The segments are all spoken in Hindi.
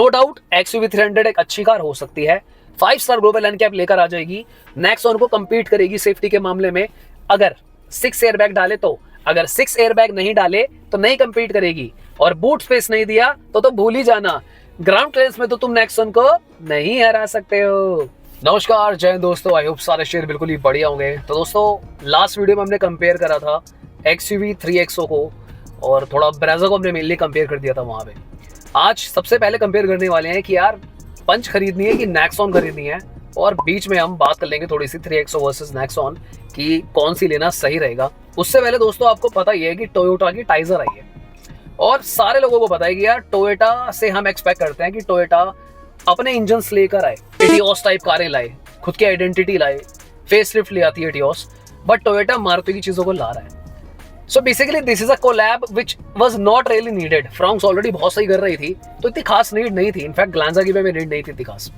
नो डाउट XUV 300 एक अच्छी कार हो सकती है, 5 स्टार ग्लोबल एनकैप लेकर आ जाएगी, नेक्सॉन को compete करेगी सेफ्टी के मामले में अगर 6 एयरबैग डाले तो, अगर 6 एयरबैग नहीं डाले तो नहीं compete करेगी, और बूट स्पेस नहीं दिया तो भूल ही जाना, ग्राउंड क्लियरेंस में तो तुम नेक्सॉन को नहीं हरा सकते हो। नमस्कार जय हिंद दोस्तों, आई होप सारे शेयर बिल्कुल ही बढ़िया होंगे। तो दोस्तों लास्ट वीडियो में हमने कंपेयर करा था XUV 3XO को और थोड़ा ब्रेजा को हमने मेनली कंपेयर कर दिया था वहां पे। आज सबसे पहले कंपेयर करने वाले हैं कि यार पंच खरीदनी है कि नेक्सॉन खरीदनी है, और बीच में हम बात कर लेंगे थोड़ी सी 3XO वर्सेस नेक्सॉन कि कौन सी लेना सही रहेगा। उससे पहले दोस्तों आपको पता ही है कि टोयोटा की टाइजर आई है, और सारे लोगों को पता है कि यार टोयोटा से हम एक्सपेक्ट करते हैं कि टोयोटा अपने इंजन लेकर आए, एटियोस टाइप कारें लाए, खुद की आइडेंटिटी लाए, फेस लिफ्ट ले आती है एटियोस, बट टोयोटा मारुति की चीजों को ला रहा है। So basically this is a collab which was not really needed. Fronx already बहुत सही कर रही थी तो इतनी खास नीड नहीं थी, इनफैक्ट ग्लांजा की भी नीड नहीं थी इतनी खास।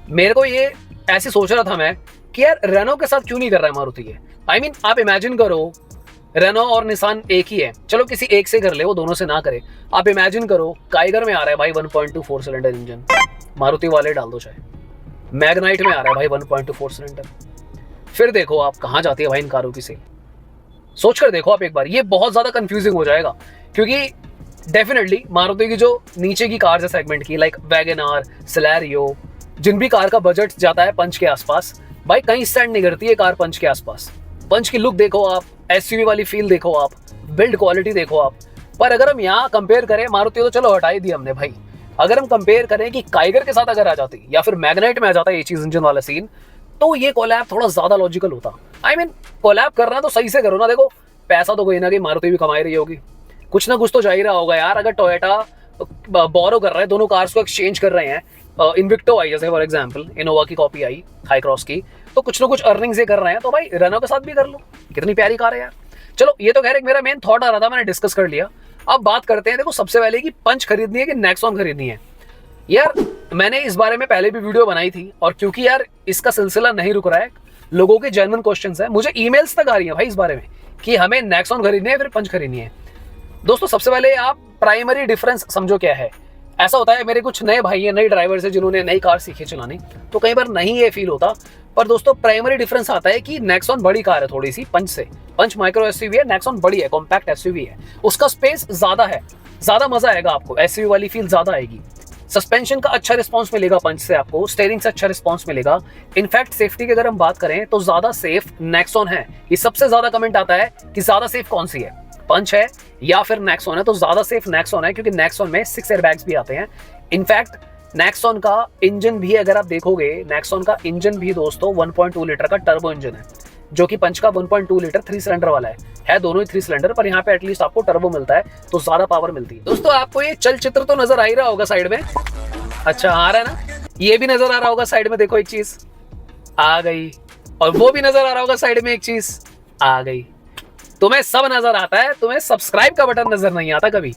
मेरे को ये ऐसे सोच रहा था मैं कि यार रेनो के साथ क्यों नहीं कर रहा है मारुति ये। आई मीन आप इमेजिन करो रेनो और निसान एक ही है, चलो किसी एक से कर ले, वो दोनों से ना करे। आप इमेजिन करो काइगर में आ रहा है भाई 1.2 4 सिलेंडर इंजन, मारुति वाले डाल दो चाहे, मैग्नाइट में आ रहा है भाई 1.2 4 सिलेंडर। फिर देखो आप कहाँ जाती है भाई इन कारों की सेल, सोच कर देखो आप एक बार। ये बहुत ज्यादा कंफ्यूजिंग हो जाएगा क्योंकि डेफिनेटली मारुति की जो नीचे की कार है सेगमेंट की, लाइक वैगन आर, सिलेरियो, जिन भी कार का बजट जाता है पंच के आसपास, भाई कहीं स्टैंड नहीं करती है कार पंच के आसपास। पंच की लुक देखो आप, SUV वाली फील देखो आप, बिल्ड क्वालिटी देखो आप। पर अगर हम यहाँ कंपेयर करें, मारुति तो चलो हटा ही दी हमने भाई, अगर हम कंपेयर करें कि काइगर के साथ अगर आ जाती या फिर मैग्नाइट में आ जाता ये चीज इंजन वाला सीन, तो ये कोलैब थोड़ा ज्यादा लॉजिकल होता। आई मीन कोलैब करना है तो सही से करो ना। देखो पैसा तो कोई ना कहीं मारुति भी कमाई रही होगी, कुछ ना कुछ तो जा ही रहा होगा यार। अगर टोयोटा बोरो कर रहा है, दोनों कार्स को एक्सचेंज कर रहे हैं, इन्विक्टो आई जैसे फॉर एग्जांपल, इनोवा की कॉपी आई हाई क्रॉस की, तो कुछ ना कुछ अर्निंग्स ये कर रहे हैं, तो भाई रेनो के साथ भी कर लो, कितनी प्यारी कार है यार। चलो ये तो खैर एक मेरा मेन थॉट आ रहा था, मैंने डिस्कस कर लिया। अब बात करते हैं देखो सबसे पहले कि पंच खरीदनी है कि नेक्सॉन खरीदनी है। यार मैंने इस बारे में पहले भी वीडियो बनाई थी, और क्योंकि यार इसका सिलसिला नहीं रुक रहा है, लोगों के जेन्युइन क्वेश्चंस है, मुझे ईमेल्स तक आ रही है भाई इस बारे में कि हमें नेक्सॉन खरीदनी है फिर पंच खरीदनी है। दोस्तों सबसे पहले आप प्राइमरी डिफरेंस समझो क्या है। ऐसा होता है मेरे कुछ नए भाई हैं, नए ड्राइवर्स हैं जिन्होंने नई कार सीखी चलानी, तो कई बार नहीं ये फील होता। पर दोस्तों प्राइमरी डिफरेंस आता है कि नेक्सॉन बड़ी कार है थोड़ी सी पंच से, पंच माइक्रो SUV है, नेक्सॉन बड़ी है, कॉम्पैक्ट SUV है, उसका स्पेस ज्यादा है, ज्यादा मजा आएगा आपको, SUV वाली फील ज्यादा आएगी। सस्पेंशन का अच्छा रिस्पांस मिलेगा पंच से आपको, स्टीयरिंग से अच्छा रिस्पांस मिलेगा। इनफैक्ट सेफ्टी की अगर हम बात करें तो ज्यादा सेफ नेक्सॉन है। ये सबसे ज्यादा कमेंट आता है कि ज्यादा सेफ कौन सी है, पंच है या फिर नेक्सॉन है, तो ज्यादा सेफ नेक्सॉन है, क्योंकि नेक्सॉन में 6 एयरबैग्स भी आते हैं। इनफैक्ट नेक्सॉन का इंजन भी अगर आप देखोगे, नेक्सॉन का इंजन भी दोस्तों 1.2 लीटर का टर्बो इंजन है, जो कि पंच का 1.2 लीटर 3 सिलेंडर वाला है दोनों ही 3 सिलेंडर, पर यहाँ पे एटलीस्ट आपको टर्बो मिलता है तो ज्यादा पावर मिलती है। दोस्तों आपको ये चलचित्र तो नजर आ ही रहा होगा साइड में, अच्छा आ रहा है ना, ये भी नजर आ रहा होगा साइड में, देखो एक चीज आ गई, और वो भी नजर आ रहा होगा साइड में एक चीज आ गई। तुम्हें सब नजर आता है, तुम्हें सब्सक्राइब का बटन नजर नहीं आता कभी।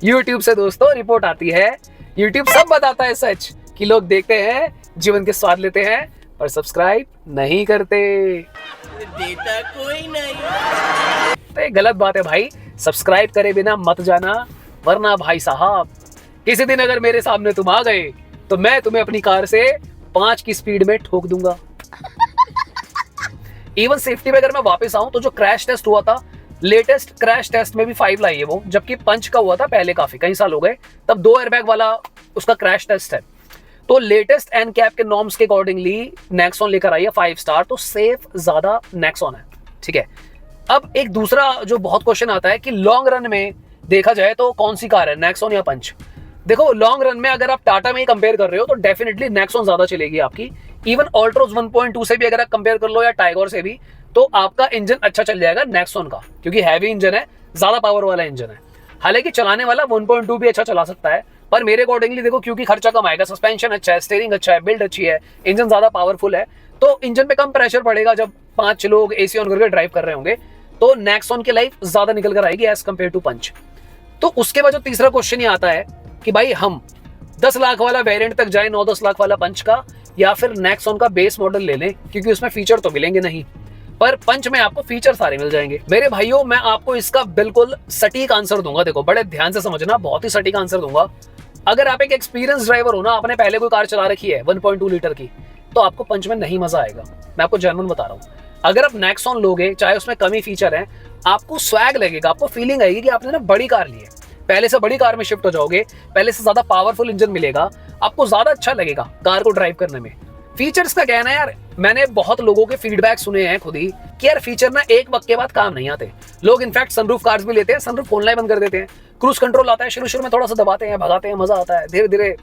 YouTube से दोस्तों रिपोर्ट आती है, YouTube सब बताता है सच कि लोग देखते हैं, जीवन के स्वाद लेते हैं, पर सब्सक्राइब नहीं करते, देता कोई नहीं। तो ये गलत बात है भाई। सब्सक्राइब करे बिना मत जाना, वरना भाई साहब किसी दिन अगर मेरे सामने तुम आ गए तो मैं तुम्हें अपनी कार से 5 की स्पीड में ठोक दूंगा। इवन सेफ्टी में अगर मैं वापस आऊं तो जो क्रैश टेस्ट हुआ था, लेटेस्ट क्रैश टेस्ट में भी 5 लाई है वो, जबकि पंच का हुआ था पहले काफी कई साल हो गए, तब 2 एयरबैग वाला उसका क्रैश टेस्ट है। तो लेटेस्ट एनकैप के नॉर्म्स के अकॉर्डिंगली नेक्सॉन लेकर आई है 5 स्टार, तो सेफ ज्यादा नेक्सॉन है, ठीक है। अब एक दूसरा जो बहुत क्वेश्चन आता है कि लॉन्ग रन में देखा जाए तो कौन सी कार है, नेक्सॉन या पंच। देखो लॉन्ग रन में अगर आप टाटा में ही कंपेयर कर रहे हो तो डेफिनेटली नेक्सॉन ज्यादा चलेगी आपकी। इवन ऑल्ट्रोज 1.2 से भी अगर आप कंपेयर कर लो या टाइगर से भी, तो आपका इंजन अच्छा चल जाएगा नेक्सॉन का, क्योंकि हैवी इंजन है, ज्यादा पावर वाला इंजन है। हालांकि चलाने वाला 1.2 भी अच्छा चला सकता है, पर मेरे अकॉर्डिंगली देखो क्योंकि खर्चा कम आएगा, सस्पेंशन अच्छा है, स्टीयरिंग अच्छा है, बिल्ड अच्छी है, इंजन ज्यादा पावरफुल है, तो इंजन पे कम प्रेशर पड़ेगा। जब 5 लोग AC ऑन करके ड्राइव कर रहे होंगे तो नेक्सॉन की लाइफ ज्यादा निकल कर आएगी एज कंपेयर टू पंच। तो उसके बाद जो तीसरा क्वेश्चन ये आता है कि भाई हम 10 लाख वाला वेरिएंट तक जाए, 9-10 लाख वाला पंच का, या फिर नेक्सॉन का बेस मॉडल ले लें, क्योंकि उसमें फीचर तो मिलेंगे नहीं, पर पंच में आपको फीचर सारे मिल जाएंगे। मेरे भाइयों मैं आपको इसका बिल्कुल सटीक आंसर दूंगा, देखो बड़े ध्यान से समझना, बहुत ही सटीक आंसर दूंगा। अगर आप एक एक्सपीरियंस ड्राइवर हो ना, आपने पहले कोई कार चला रखी है 1.2 लीटर की, तो आपको पंच में नहीं मजा आएगा। मैं आपको जेन्युइन बता रहा हूँ। अगर आप नेक्सॉन लोगे, चाहे उसमें कमी फीचर है, आपको स्वैग लगेगा, आपको फीलिंग आएगी कि आपने ना बड़ी कार ली है। पहले से बड़ी कार में शिफ्ट हो जाओगे, पहले से ज्यादा पावरफुल इंजन मिलेगा, आपको ज्यादा अच्छा लगेगा कार को ड्राइव करने में। फीचर्स का कहना है यार, मैंने बहुत लोगों के फीडबैक सुने हैं खुद ही कि यार फीचर ना एक वक्त के बाद काम नहीं आते। लोग इनफैक्ट सनरूफ कार्स भी लेते हैं, सनरूफ खोलना ही बंद कर देते हैं। क्रूज कंट्रोल आता है, शुरू में थोड़ा सा दबाते हैं, भगाते हैं, मजा आता है, धीरे धीरे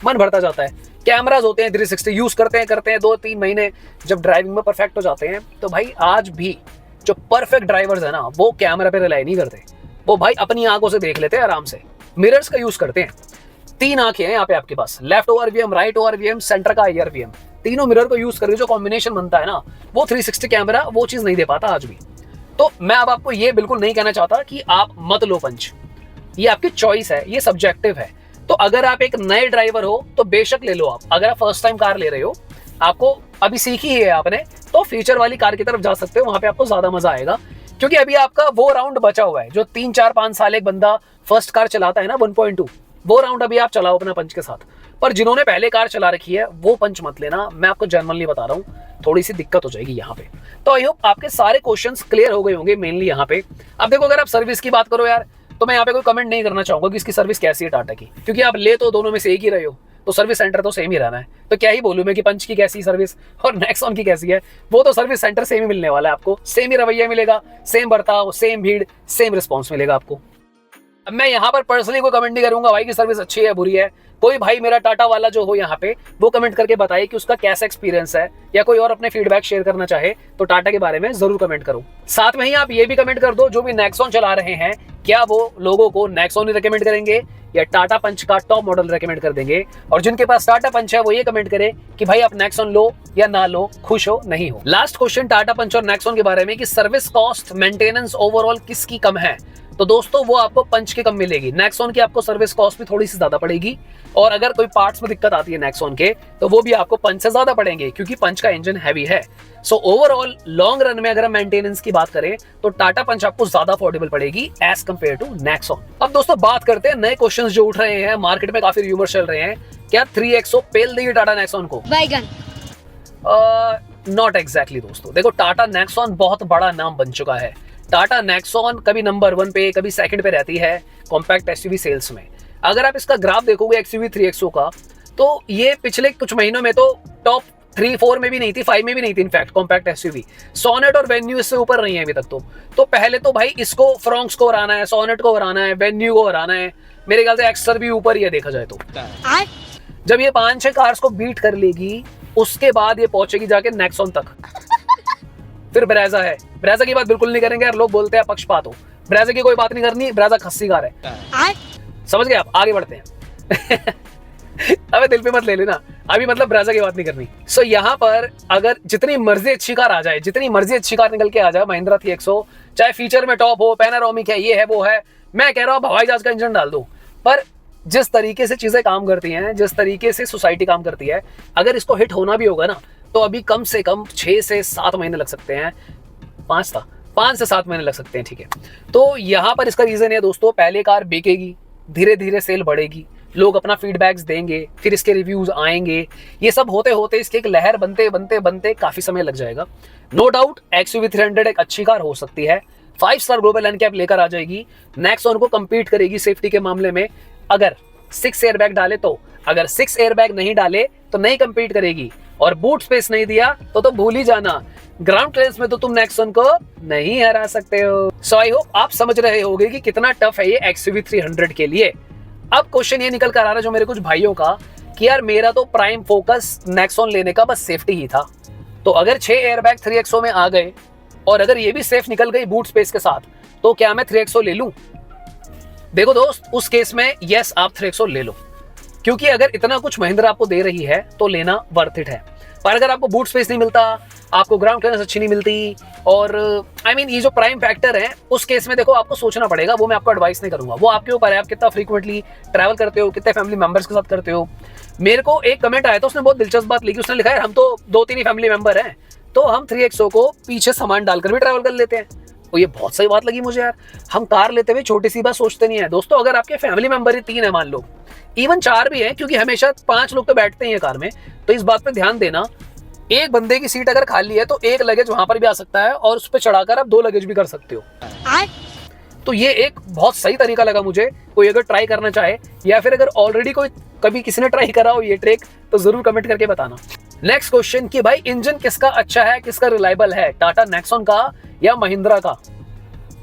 मन भरता जाता है। कैमराज होते हैं 360 यूज करते हैं 2-3 महीने, जब ड्राइविंग में परफेक्ट हो जाते हैं। तो भाई आज भी जो परफेक्ट ड्राइवर्स है ना, वो कैमरा पे रिलाई नहीं करते, वो भाई अपनी आंखों से देख लेते हैं आराम से, मिरर्स का यूज करते हैं। 3 आंखें हैं यहाँ पे आपके पास, left ORVM, right ORVM, centre का आईआरवीएम, तीनों मिरर को यूज करके जो कॉम्बिनेशन बनता है ना, वो 360 कैमरा वो चीज नहीं दे पाता आज भी। तो मैं अब आपको ये बिल्कुल नहीं कहना चाहता कि आप मत लो पंच, ये आपकी चॉइस है, ये सब्जेक्टिव है। तो अगर आप एक नए ड्राइवर हो तो बेशक ले लो आप। अगर आप फर्स्ट टाइम कार ले रहे हो, आपको अभी सीखी है आपने, तो फीचर वाली कार की तरफ जा सकते हो, वहां पे आपको ज्यादा मजा आएगा। क्योंकि अभी आपका वो राउंड बचा हुआ है जो 3-4-5 साल एक बंदा फर्स्ट कार चलाता है ना 1.2, वो राउंड अभी आप चलाओ अपना पंच के साथ। पर जिन्होंने पहले कार चला रखी है वो पंच मत लेना, मैं आपको जेन्युइनली बता रहा हूँ, थोड़ी सी दिक्कत हो जाएगी यहाँ पे। तो आई होप आपके सारे क्वेश्चंस क्लियर हो गए होंगे मेनली यहाँ पे। अब देखो, अगर आप सर्विस की बात करो यार, तो मैं यहाँ पे कोई कमेंट नहीं करना चाहूंगा कि इसकी सर्विस कैसी है टाटा की, क्योंकि आप ले तो दोनों में से एक ही रहे हो, तो सर्विस सेंटर तो सेम ही रहना है। तो क्या ही बोलूं मैं कि पंच की कैसी सर्विस और नेक्सॉन की कैसी है, वो तो सर्विस सेंटर सेम ही मिलने वाला है आपको, सेम ही रवैया मिलेगा, सेम बर्ताव, सेम भीड़, सेम रिस्पॉन्स मिलेगा आपको। अब मैं यहाँ पर पर्सनली कोई कमेंट नहीं करूंगा भाई की सर्विस अच्छी है बुरी है। कोई भाई मेरा टाटा वाला जो हो यहाँ पे, वो कमेंट करके बताइए कि उसका कैसा एक्सपीरियंस है, या कोई और अपने फीडबैक शेयर करना चाहे तो टाटा के बारे में जरूर कमेंट करो। साथ में ही आप ये भी कमेंट कर दो, जो भी नेक्सॉन चला रहे हैं, क्या वो लोगों को नेक्सॉन ही रेकमेंड करेंगे या टाटा पंच का टॉप मॉडल रेकमेंड कर देंगे। और जिनके पास टाटा पंच है वो ये कमेंट करे कि भाई आप नेक्सॉन लो या ना लो, खुश हो नहीं हो। लास्ट क्वेश्चन टाटा पंच और नेक्सॉन के बारे में कि सर्विस कॉस्ट, मेंटेनेंस ओवरऑल किसकी कम है, तो दोस्तों वो आपको पंच की कम मिलेगी। नेक्सॉन की आपको सर्विस कॉस्ट भी थोड़ी सी ज्यादा पड़ेगी, और अगर कोई पार्ट्स में दिक्कत आती है नेक्सॉन के, तो वो भी आपको पंच से ज्यादा पड़ेंगे, क्योंकि पंच का इंजन हैवी है। सो ओवरऑल लॉन्ग रन में अगर हम मेंटेनेंस की बात करें तो टाटा पंच आपको ज्यादा अफोर्डेबल पड़ेगी एज कंपेयर टू नेक्सॉन। अब दोस्तों बात करते हैं नए क्वेश्चंस जो उठ रहे हैं, मार्केट में काफी रूमर्स चल रहे हैं, क्या 3XO पेल देगी टाटा नेक्सॉन को? बैगन। नॉट एग्जैक्टली दोस्तों, देखो टाटा नेक्सॉन बहुत बड़ा नाम बन चुका है। टाटा नेक्सॉन कभी नंबर 1 पे कभी सेकंड पे रहती है कॉम्पैक्ट एसयूवी सेल्स में। अगर आप इसका ग्राफ देखोगे एक्सयूवी 3XO का, तो ये पिछले कुछ महीनों में तो टॉप 3-4 में भी नहीं थी, 5 में भी नहीं थी इनफैक्ट कॉम्पैक्ट एसयूवी। सोनेट और वेन्यू इससे ऊपर नहीं है अभी तक। तो पहले तो भाई इसको फ्रॉन्क्स को हराना है, सोनेट को हराना है, वेन्यू को हराना है, मेरे ख्याल से एक्सर भी ऊपर ही है देखा जाए तो। जब ये 5-6 कार्स को बीट कर लेगी, उसके बाद ये पहुंचेगी जाके नेक्सॉन तक। फिर ब्रेजा है, ब्रेजा की बात बिल्कुल नहीं करेंगे यार, लोग बोलते हैं पक्षपात हो, ब्रेजा की कोई बात नहीं करनी, ब्रेजा खस्सी कार है। समझ गए आप, आगे बढ़ते हैं। अबे दिल पे मत ले लेना, अभी मतलब ब्रेजा की बात नहीं करनी। सो यहाँ पर अगर जितनी मर्जी अच्छी कार आ जाए, जितनी मर्जी अच्छी कार निकल के आ जाए महिंद्रा 3XO, चाहे फीचर में टॉप हो, पैनारोमिक है, ये है वो है, मैं कह रहा हूँ हवाई जहाज का इंजन डाल दो, पर जिस तरीके से चीजें काम करती हैं, जिस तरीके से सोसाइटी काम करती है, अगर इसको हिट होना भी होगा ना, तो अभी कम से कम 6 से 7 महीने लग सकते हैं। 5 से 7 महीने लग सकते हैं, ठीक है। तो यहाँ पर इसका रीजन है दोस्तों, पहले कार बिकेगी, धीरे धीरे सेल बढ़ेगी, लोग अपना फीडबैक्स देंगे, फिर इसके रिव्यूज आएंगे, ये सब होते होते इसके एक लहर बनते काफी समय लग जाएगा। नो डाउट XUV 300 एक अच्छी कार हो सकती है, 5 स्टार ग्लोबल एनकैप लेकर आ जाएगी, नेक्सॉन को कंपीट करेगी सेफ्टी के मामले में। अगर 6 एयरबैग डाले तो, अगर 6 एयरबैग नहीं डाले तो नहीं कंपीट करेगी, और बूट स्पेस नहीं दिया तो भूल ही जाना, ग्राउंड क्लियरेंस में तो तुम नेक्सॉन को नहीं हरा सकते हो। सो आई होप आप समझ रहे होंगे कि कितना टफ है ये XUV 300 के लिए। अब क्वेश्चन ये निकल कर आ रहा है जो मेरे कुछ भाइयों का, कि यार मेरा तो प्राइम फोकस नेक्सॉन लेने का बस सेफ्टी ही था, तो अगर 6 एयरबैग 3XO में आ गए और अगर ये भी सेफ निकल गई बूट स्पेस के साथ, तो क्या मैं 3XO ले लूं? देखो दोस्त, उस केस में यस आप 3XO ले लो, क्योंकि अगर इतना कुछ महिंद्रा आपको दे रही है तो लेना वर्थ इट है। पर अगर आपको बूट स्पेस नहीं मिलता, आपको ग्राउंड क्लियरेंस अच्छी नहीं मिलती, और ये जो प्राइम फैक्टर है, उस केस में देखो आपको सोचना पड़ेगा, वो मैं आपको एडवाइस नहीं करूंगा, वो आपके ऊपर है, आप कितना फ्रीक्वेंटली ट्रैवल करते हो, कितने फैमिली मेंबर्स के साथ करते हो। मेरे को एक कमेंट आया था, उसने बहुत दिलचस्प बात लिखी, उसने लिखा है हम तो 2-3 ही फैमिली मेंबर हैं, तो हम 3XO को पीछे सामान डालकर भी ट्रैवल कर लेते हैं। और ये बहुत सही बात लगी मुझे यार। हम कार लेते हुए छोटी सी बात सोचते नहीं है दोस्तों। अगर आपके फैमिली मेंबर ही 3 है मान लो, इवन 4 भी है, क्योंकि हमेशा 5 लोग तो बैठते ही हैं कार में, तो इस बात पे ध्यान देना, एक बंदे की सीट अगर खाली है तो एक लगेज वहां पर भी आ सकता है और उस पर चढ़ाकर आप 2 लगेज भी कर सकते हो। तो ये एक बहुत सही तरीका लगा मुझे। कोई अगर ट्राई करना चाहे या फिर अगर ऑलरेडी कोई कभी किसी ने ट्राई करा हो ये ट्रिक, तो जरूर कमेंट करके बताना। नेक्स्ट क्वेश्चन कि भाई इंजन किसका अच्छा है, किसका रिलायबल है, टाटा नेक्सॉन का या महिंद्रा का?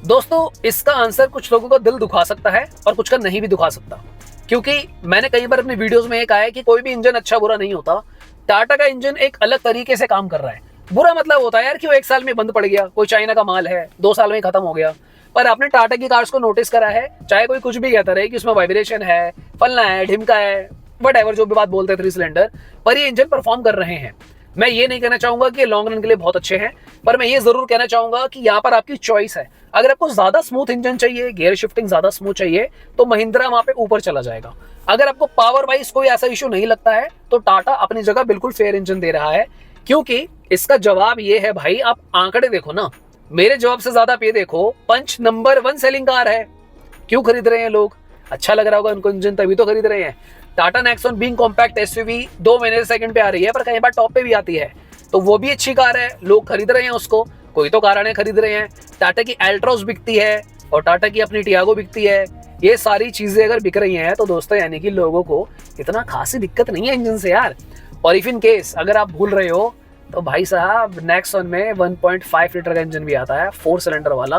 दोस्तों इसका आंसर कुछ लोगों का दिल दुखा सकता है और कुछ का नहीं भी दुखा सकता, क्योंकि मैंने कई बार अपनी वीडियोस में ये कहा है कि कोई भी इंजन अच्छा बुरा नहीं होता। टाटा का इंजन एक अलग तरीके से काम कर रहा है। बुरा मतलब होता है यार कि वो 1 साल में बंद पड़ गया, कोई चाइना का माल है, 2 साल में खत्म हो गया। पर आपने टाटा की कार्स को नोटिस करा है, चाहे कोई कुछ भी कहता रहे कि उसमें वाइब्रेशन है, फलना है, ढिमका है, वटएवर जो भी बात बोलते हैं 3 सिलेंडर, पर ये इंजन परफॉर्म कर रहे हैं। मैं ये नहीं कहना चाहूंगा कि लॉन्ग रन के लिए बहुत अच्छे हैं, पर मैं ये जरूर कहना चाहूंगा कि यहाँ पर आपकी चॉइस है। अगर आपको ज्यादा स्मूथ इंजन चाहिए, गियर शिफ्टिंग ज्यादा स्मूथ चाहिए, तो महिंद्रा वहां पे ऊपर चला जाएगा। अगर आपको पावर वाइज कोई ऐसा इशू नहीं लगता है, तो टाटा अपनी जगह बिल्कुल फेयर इंजन दे रहा है। क्योंकि इसका जवाब ये है भाई, आप आंकड़े देखो ना, मेरे जवाब से ज्यादा आप ये देखो, पंच नंबर 1 सेलिंग कार है। क्यों खरीद रहे हैं लोग? अच्छा लग रहा होगा उनको इंजन, तभी तो खरीद रहे हैं। Tata Nexon being compact SUV 2 महीने से सेकंड पे आ रही है, पर कई बार टॉप पे भी आती है, तो वो भी अच्छी कार है, लोग खरीद रहे हैं उसको, कोई तो कारण है खरीद रहे हैं। टाटा की एल्ट्रोस बिकती है और टाटा की अपनी टियागो बिकती है। ये सारी चीजें अगर बिक रही हैं तो दोस्तों यानी कि लोगों को इतना खासी दिक्कत नहीं है इंजन से यार। और इफ इन केस अगर आप भूल रहे हो, तो भाई साहब नेक्सॉन में 1.5 लीटर का इंजन भी आता है, 4 सिलेंडर वाला।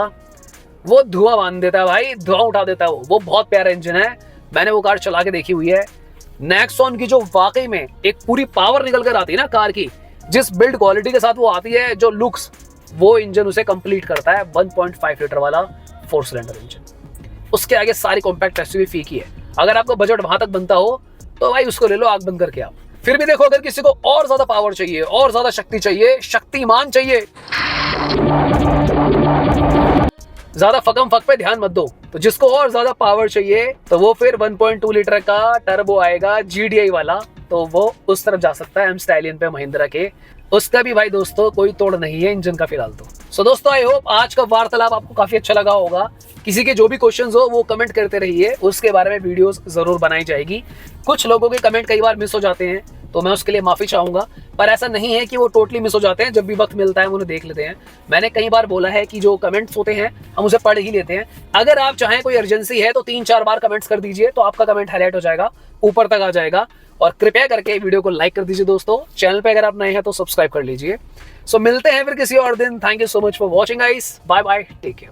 वो धुआं बांध देता है भाई, धुआं उठा देता है। वो बहुत प्यारा इंजन है, मैंने वो कार चला के देखी हुई है। नेक्सॉन की जो वाकई में एक पूरी पावर निकल कर आती है ना कार की, जिस बिल्ड क्वालिटी के साथ वो आती है, जो लुक्स, वो इंजन उसे कंप्लीट करता है। 1.5 लीटर वाला 4 सिलेंडर इंजन, उसके आगे सारी कॉम्पैक्ट एसयूवी फीकी है। अगर आपका बजट वहां तक बनता हो तो भाई उसको ले लो आग बंद करके आप। फिर भी देखो, अगर किसी को और ज्यादा पावर चाहिए, और ज्यादा शक्ति चाहिए, शक्तिमान चाहिए, ज्यादा फकम फक पे ध्यान मत दो, तो जिसको और ज्यादा पावर चाहिए तो वो फिर 1.2 लीटर का टर्बो आएगा GDI वाला, तो वो उस तरफ जा सकता है, एम स्टाइलियन पे महिंद्रा के। उसका भी भाई दोस्तों कोई तोड़ नहीं है इंजन का फिलहाल तो। सो दोस्तों आई होप आज का वार्तालाप आपको काफी अच्छा लगा होगा। किसी के जो भी क्वेश्चंस हो वो कमेंट करते रहिए, उसके बारे में वीडियोस जरूर बनाई जाएगी। कुछ लोगों के कमेंट कई बार मिस हो जाते हैं, तो मैं उसके लिए माफी चाहूंगा, पर ऐसा नहीं है कि वो टोटली मिस हो जाते हैं। जब भी वक्त मिलता है हम उन्हें देख लेते हैं। मैंने कई बार बोला है कि जो कमेंट्स होते हैं हम उसे पढ़ ही लेते हैं। अगर आप चाहें कोई अर्जेंसी है तो 3-4 बार कमेंट्स कर दीजिए, तो आपका कमेंट हाईलाइट हो जाएगा, ऊपर तक आ जाएगा। और कृपया करके वीडियो को लाइक कर दीजिए दोस्तों। चैनल पे अगर आप नए हैं तो सब्सक्राइब कर लीजिए। सो मिलते हैं फिर किसी और दिन। Thank you so much for watching guys, bye bye, take care.